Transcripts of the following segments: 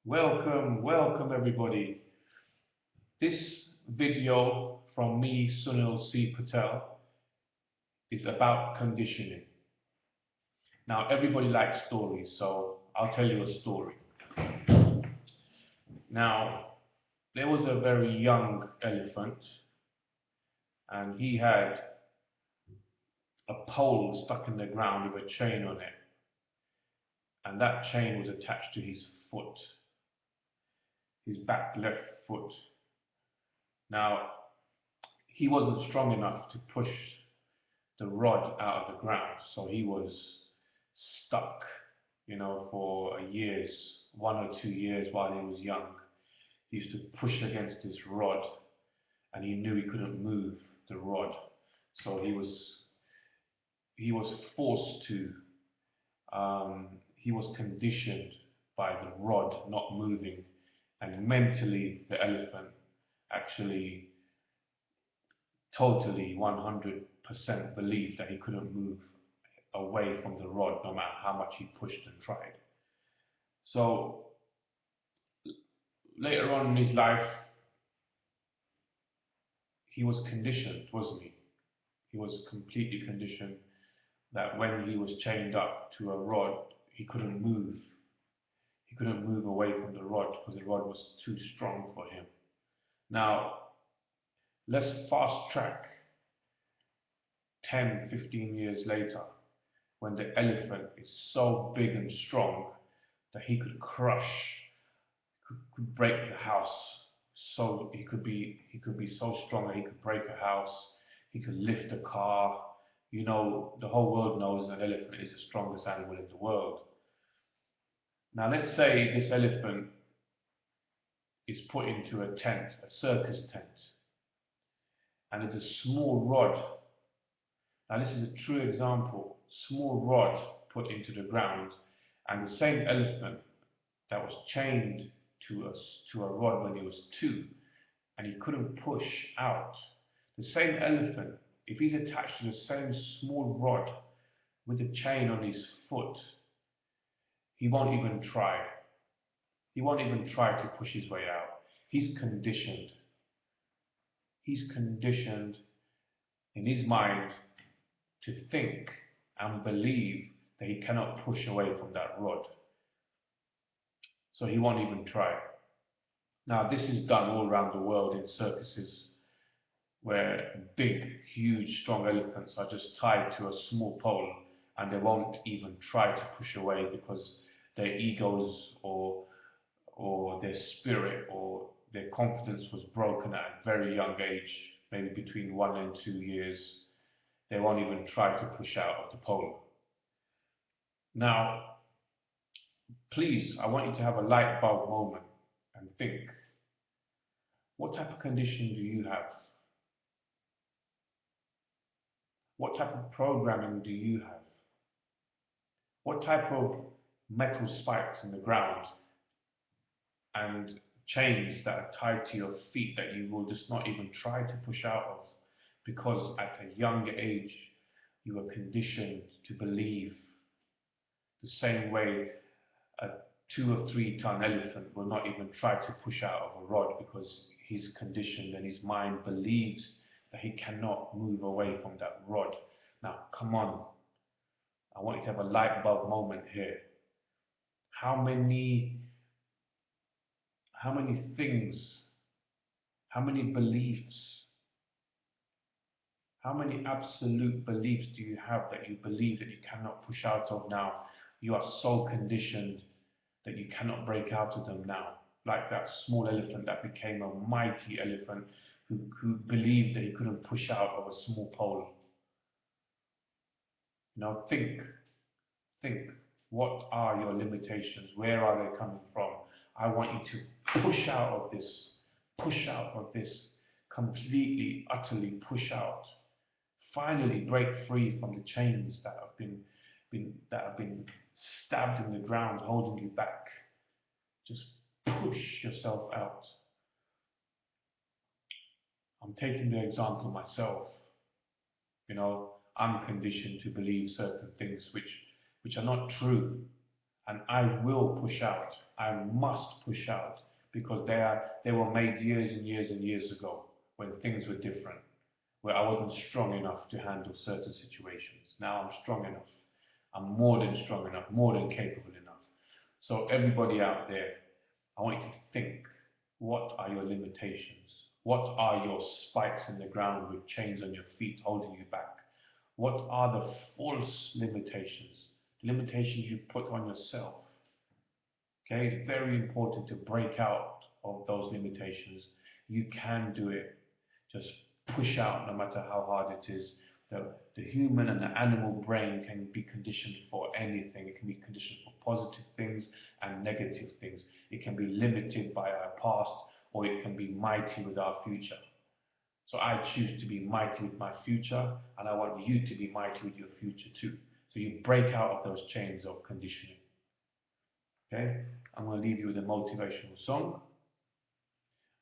Welcome everybody. This video from me, Sunil Patel, is about conditioning. Now, everybody likes stories, so I'll tell you a story. Now, there was a very young elephant, and he had a pole stuck in the ground with a chain on it, and that chain was attached to his foot, his back left foot. Now, he wasn't strong enough to push the rod out of the ground, so he was stuck, for years, 1 or 2 years while he was young. He used to push against this rod, and he knew he couldn't move the rod, so he was forced to. He was conditioned by the rod not moving, and mentally the elephant actually totally 100% believed that he couldn't move away from the rod no matter how much he pushed and tried. So later on in his life, he was conditioned, wasn't he? He was completely conditioned that when he was chained up to a rod, he couldn't move. He couldn't move away from the rod because the rod was too strong for him. Now, let's fast track 10, 15 years later, when the elephant is so big and strong that he could crush, could break the house. So he could be so strong that he could break a house. He could lift a car. The whole world knows an elephant is the strongest animal in the world. Now let's say this elephant is put into a tent, a circus tent, and it's a small rod. Now this is a true example. Small rod put into the ground, and the same elephant that was chained to a rod when he was 2, and he couldn't push out. The same elephant, if he's attached to the same small rod with a chain on his foot, he won't even try. He won't even try to push his way out. He's conditioned. He's conditioned in his mind to think and believe that he cannot push away from that rod. So he won't even try. Now, this is done all around the world in circuses where big, huge, strong elephants are just tied to a small pole and they won't even try to push away because their egos or their spirit or their confidence was broken at a very young age, maybe between 1 and 2 years. They won't even try to push out of the pole. Now, please, I want you to have a light bulb moment and think, what type of conditioning do you have? What type of programming do you have? What type of metal spikes in the ground and chains that are tied to your feet that you will just not even try to push out of because at a young age you were conditioned to believe the same way a 2 or 3 ton elephant will not even try to push out of a rod because he's conditioned and his mind believes that he cannot move away from that rod. Now, come on. I want you to have a light bulb moment here. How many things, how many beliefs, how many absolute beliefs do you have that you believe that you cannot push out of now? You are so conditioned that you cannot break out of them now. Like that small elephant that became a mighty elephant who believed that he couldn't push out of a small pole. Now think, what are your limitations? Where are they coming from? I want you to push out of this, completely, utterly push out. Finally break free from the chains that have been stabbed in the ground, holding you back. Just push yourself out. I'm taking the example myself. I'm conditioned to believe certain things which are not true, and I will push out. I must push out because they were made years and years and years ago when things were different, where I wasn't strong enough to handle certain situations. Now I'm strong enough. I'm more than strong enough, more than capable enough. So everybody out there, I want you to think, what are your limitations? What are your spikes in the ground with chains on your feet holding you back? What are the false limitations? Limitations you put on yourself. Okay, it's very important to break out of those limitations. You can do it. Just push out no matter how hard it is. The human and the animal brain can be conditioned for anything. It can be conditioned for positive things and negative things. It can be limited by our past, or it can be mighty with our future. So I choose to be mighty with my future, and I want you to be mighty with your future too. So you break out of those chains of conditioning. Okay? I'm going to leave you with a motivational song.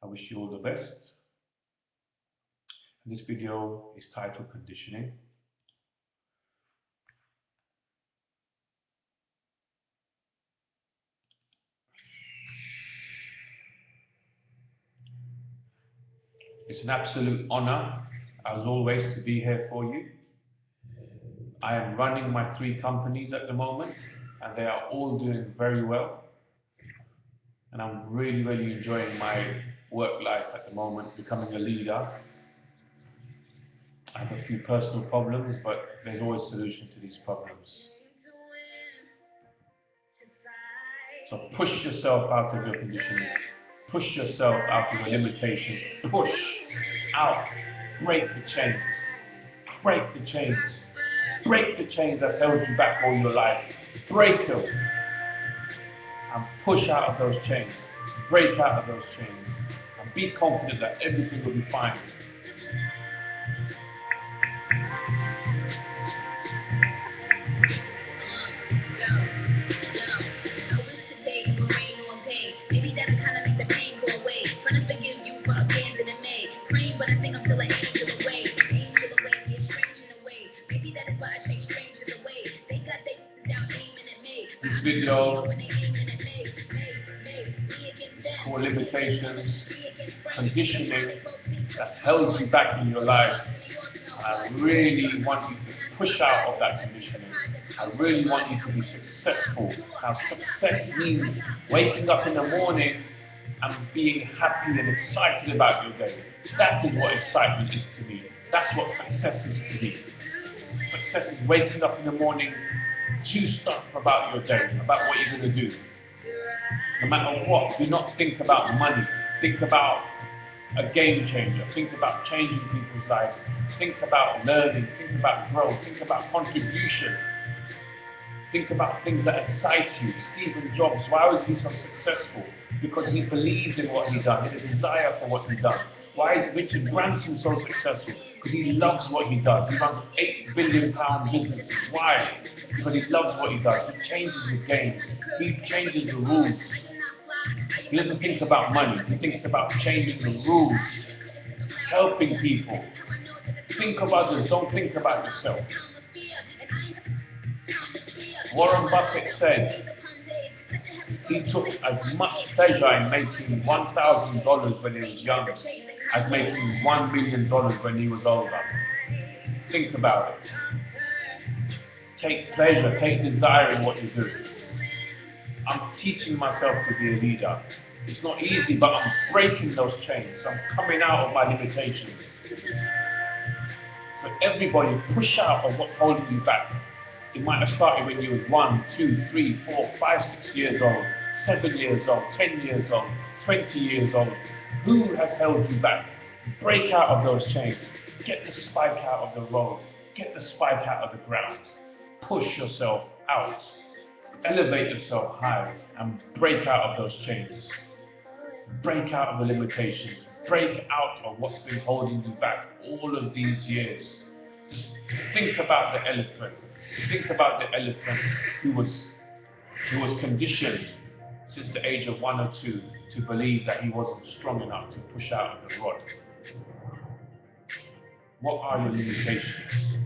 I wish you all the best. This video is titled Conditioning. It's an absolute honor, as always, to be here for you. I am running my 3 companies at the moment, and they are all doing very well. And I'm really, really enjoying my work life at the moment, becoming a leader. I have a few personal problems, but there's always a solution to these problems. So push yourself out of your conditioning. Push yourself out of your limitations. Push out. Break the chains. Break the chains. Break the chains that's held you back all your life. Break them. And push out of those chains. Break out of those chains. And be confident that everything will be fine. This video for limitations, conditioning that's held you back in your life. And I really want you to push out of that conditioning. I really want you to be successful. Now, success means waking up in the morning and being happy and excited about your day. That is what excitement is to me. That's what success is to me. Success is waking up in the morning juiced up about your day, about what you're going to do. No matter what, do not think about money. Think about a game changer. Think about changing people's lives. Think about learning. Think about growth. Think about contribution. Think about things that excite you. Steve Jobs, why was he so successful? Because he believed in what he done. He had a desire for what he done. Why is Richard Branson so successful? Because he loves what he does. He runs £8 billion businesses. Why? Because he loves what he does. He changes the games. He changes the rules. He doesn't think about money. He thinks about changing the rules, helping people. Think of others. Don't think about yourself. Warren Buffett said he took as much pleasure in making $1,000 when he was young as making $1 million when he was older. Think about it. Take pleasure, take desire in what you do. I'm teaching myself to be a leader. It's not easy, but I'm breaking those chains. I'm coming out of my limitations. So everybody push out of what's holding you back. It might have started when you were 1, 2, 3, 4, 5, 6 years old, 7 years old, 10 years old, 20 years old. Who has held you back? Break out of those chains. Get the spike out of the road. Get the spike out of the ground. Push yourself out. Elevate yourself high and break out of those chains. Break out of the limitations. Break out of what's been holding you back all of these years. Just think about the elephant. Think about the elephant who was conditioned since the age of 1 or 2 to believe that he wasn't strong enough to push out of the rod. What are your limitations?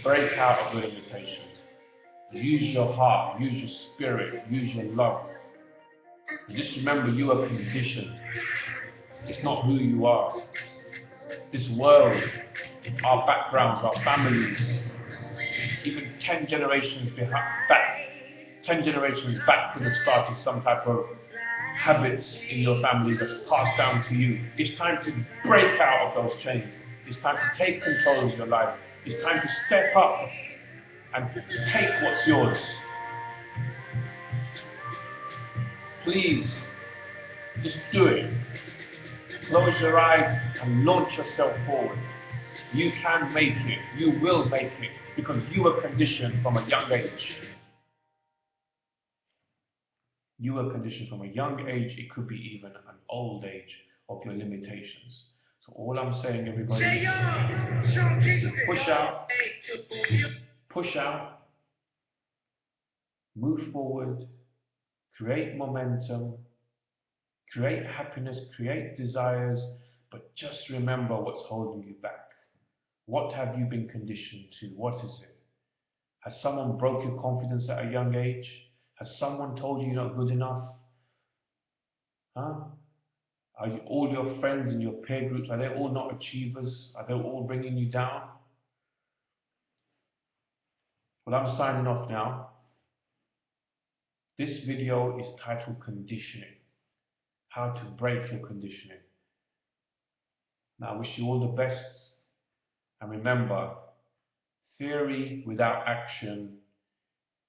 Break out of your limitations. Use your heart, use your spirit, use your love. Just remember, you are conditioned. It's not who you are. This world, our backgrounds, our families, even 10 generations back, 10 generations back could have started some type of habits in your family that's passed down to you. It's time to break out of those chains. It's time to take control of your life. It's time to step up and take what's yours. Please, just do it. Close your eyes and launch yourself forward. You can make it. You will make it because you were conditioned from a young age. You were conditioned from a young age. It could be even an old age of your limitations. So all I'm saying, everybody, is push out, move forward, create momentum, create happiness, create desires, but just remember what's holding you back. What have you been conditioned to? What is it? Has someone broke your confidence at a young age? Has someone told you you're not good enough? Huh? Are you, all your friends in your peer groups, are they all not achievers? Are they all bringing you down? Well, I'm signing off now. This video is titled Conditioning. How to break your conditioning. Now, I wish you all the best. And remember, theory without action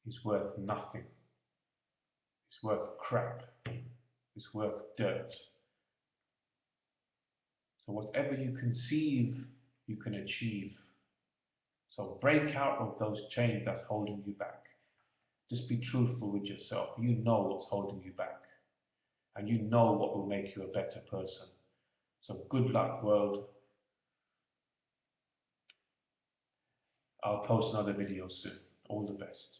is worth nothing. It's worth crap. It's worth dirt. So whatever you conceive, you can achieve. So break out of those chains that's holding you back. Just be truthful with yourself. You know what's holding you back. And you know what will make you a better person. So good luck, world. I'll post another video soon. All the best.